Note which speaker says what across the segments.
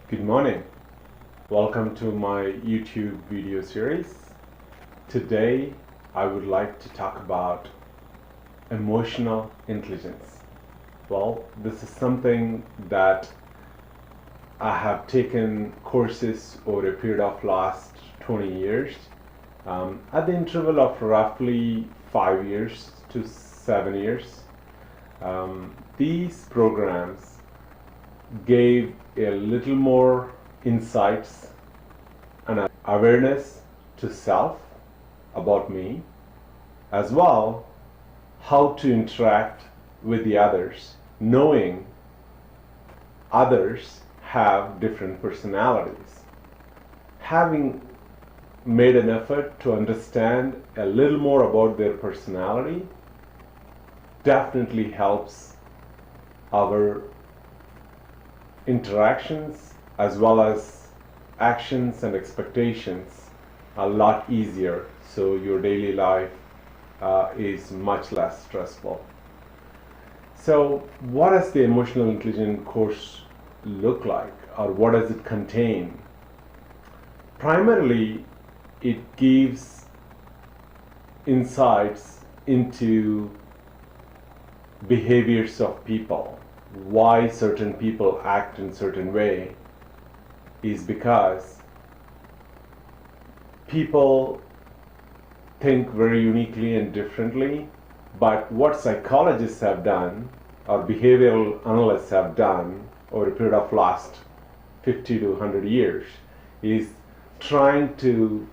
Speaker 1: Good morning. Welcome to my YouTube video series. Today I would like to talk about emotional intelligence. Well, this is something that I have taken courses over a period of last 20 years at the interval of roughly 5 years to 7 years. These programs gave a little more insights and awareness to self about me, as well how to interact with the others, knowing others have different personalities. Having made an effort to understand a little more about their personality definitely helps our interactions as well as actions and expectations a lot easier, so your daily life is much less stressful. So what does the emotional intelligence course look like, or what does it contain? Primarily it gives insights into behaviors of people. Why certain people act in certain way is because people think very uniquely and differently, but what psychologists have done or behavioral analysts have done over a period of last 50 to 100 years is trying to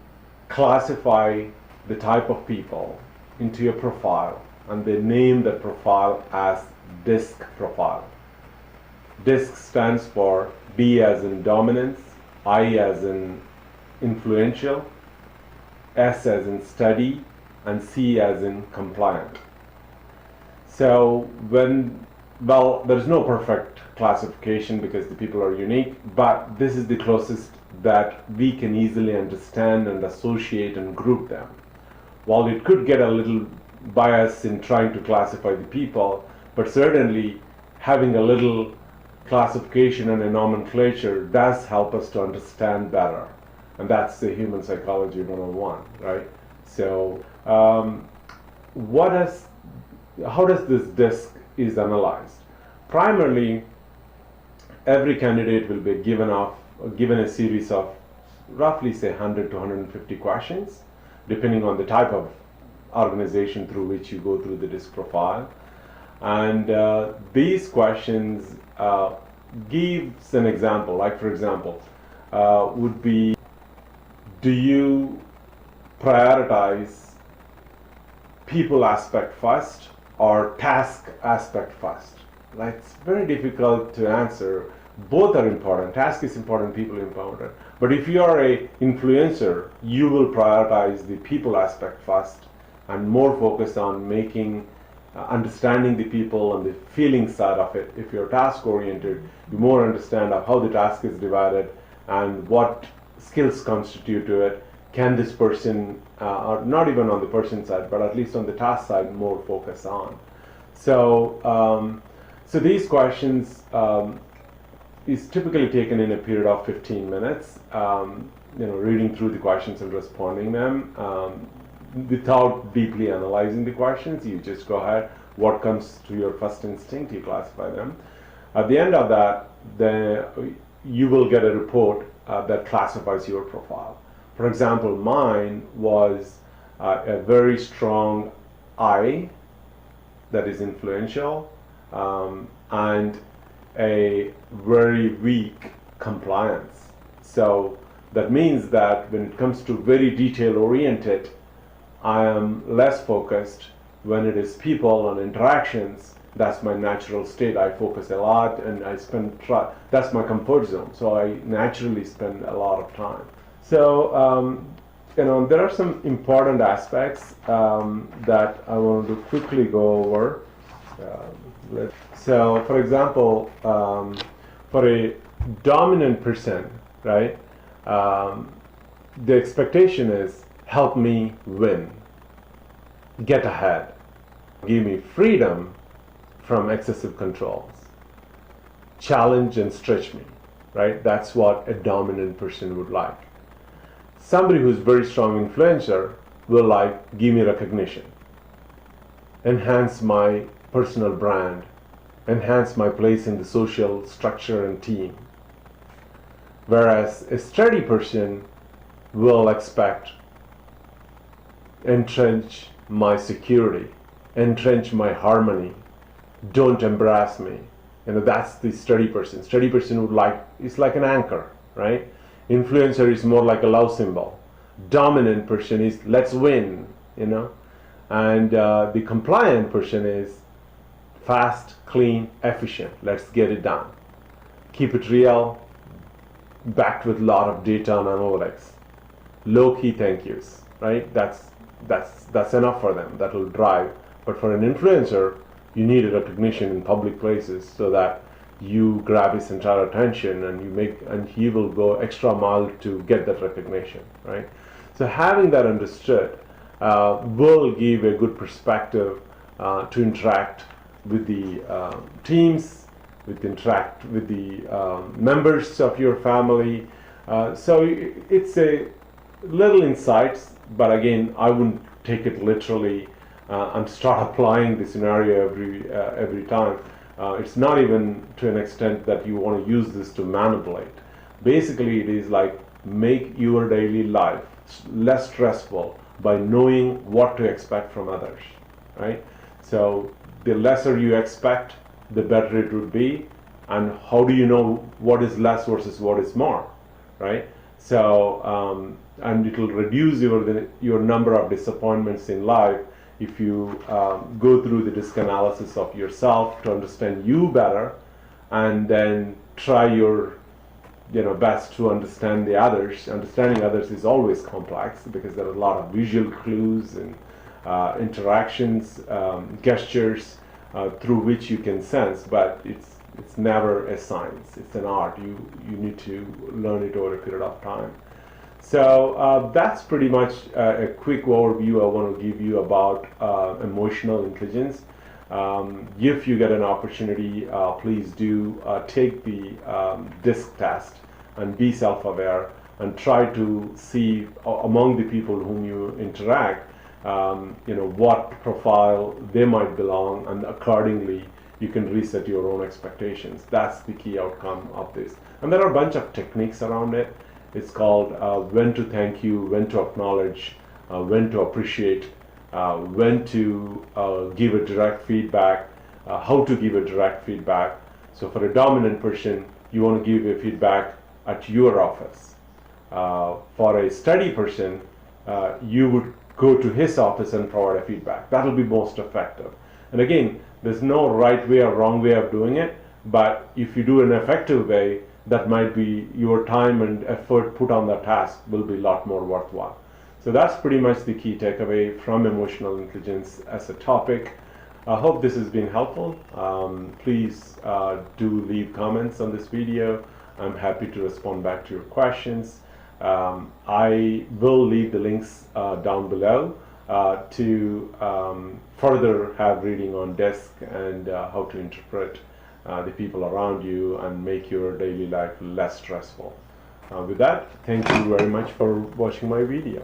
Speaker 1: classify the type of people into a profile, and they name the profile as DISC profile. DISC stands for D as in dominance, I as in influential, S as in steady, and C as in compliant. So there's no perfect classification because the people are unique, but this is the closest that we can easily understand and associate and group them. While it could get a little bias in trying to classify the people, but certainly having a little classification and a nomenclature does help us to understand better. And that's the human psychology 101, right? So how does this DISC is analyzed? Primarily, every candidate will be given a series of roughly say 100 to 150 questions, depending on the type of organization through which you go through the DISC profile. And these questions gives an example, like for example, would be, do you prioritize people aspect first or task aspect first? Like, it's very difficult to answer. Both are important. Task is important, people are important. But if you are a influencer, you will prioritize the people aspect first and more focus on understanding the people and the feeling side of it. If you're task oriented, you more understand of how the task is divided and what skills constitute to it. Can this person, or not even on the person side, but at least on the task side, more focus on. So these questions is typically taken in a period of 15 minutes, reading through the questions and responding them. Without deeply analyzing the questions, you just go ahead. What comes to your first instinct, you classify them. At the end of that, you will get a report that classifies your profile. For example, mine was a very strong I, that is influential, and a very weak compliance. So that means that when it comes to very detail oriented, I am less focused. When it is people and interactions, that's my natural state. I focus a lot and that's my comfort zone. So I naturally spend a lot of time. So, there are some important aspects that I want to quickly go over. So, for example, for a dominant person, right, the expectation is, help me win, get ahead, give me freedom from excessive controls, challenge and stretch me. right? That's what a dominant person would like. Somebody who's very strong influencer will like, give me recognition, enhance my personal brand, enhance my place in the social structure and team. Whereas a steady person will expect, entrench my security, entrench my harmony, don't embarrass me. That's the steady person. Steady person would like, it's like an anchor, right? Influencer is more like a love symbol. Dominant person is let's win, and the compliant person is fast, clean, efficient. Let's get it done. Keep it real, backed with a lot of data and analytics. Low key thank yous, right? That's enough for them. That will drive. But for an influencer, you need a recognition in public places so that you grab his entire attention and he will go extra mile to get that recognition, right? So having that understood will give a good perspective to interact with the teams, interact with the members of your family. So it's a little insights, but again, I wouldn't take it literally and start applying the scenario every time. It's not even to an extent that you want to use this to manipulate. Basically, it is like make your daily life less stressful by knowing what to expect from others, right? So the lesser you expect, the better it would be. And how do you know what is less versus what is more, right? So, and it will reduce your number of disappointments in life if you go through the disc analysis of yourself to understand you better, and then try your best to understand the others. Understanding others is always complex because there are a lot of visual clues and interactions, gestures through which you can sense, but it's never a science. It's an art. You need to learn it over a period of time. So that's pretty much a quick overview I want to give you about emotional intelligence. If you get an opportunity, please do take the DISC test and be self-aware and try to see among the people whom you interact, what profile they might belong, and accordingly you can reset your own expectations. That's the key outcome of this. And there are a bunch of techniques around it. It's called when to thank you, when to acknowledge, when to appreciate, when to give a direct feedback, how to give a direct feedback. So for a dominant person, you want to give a feedback at your office. For a steady person, you would go to his office and provide a feedback. That will be most effective. And again, there's no right way or wrong way of doing it, but if you do an effective way, that might be your time and effort put on that task will be a lot more worthwhile. So that's pretty much the key takeaway from emotional intelligence as a topic. I hope this has been helpful. Please do leave comments on this video. I'm happy to respond back to your questions. I will leave the links down below to further have reading on DISC and how to interpret the people around you and make your daily life less stressful. With that, thank you very much for watching my video.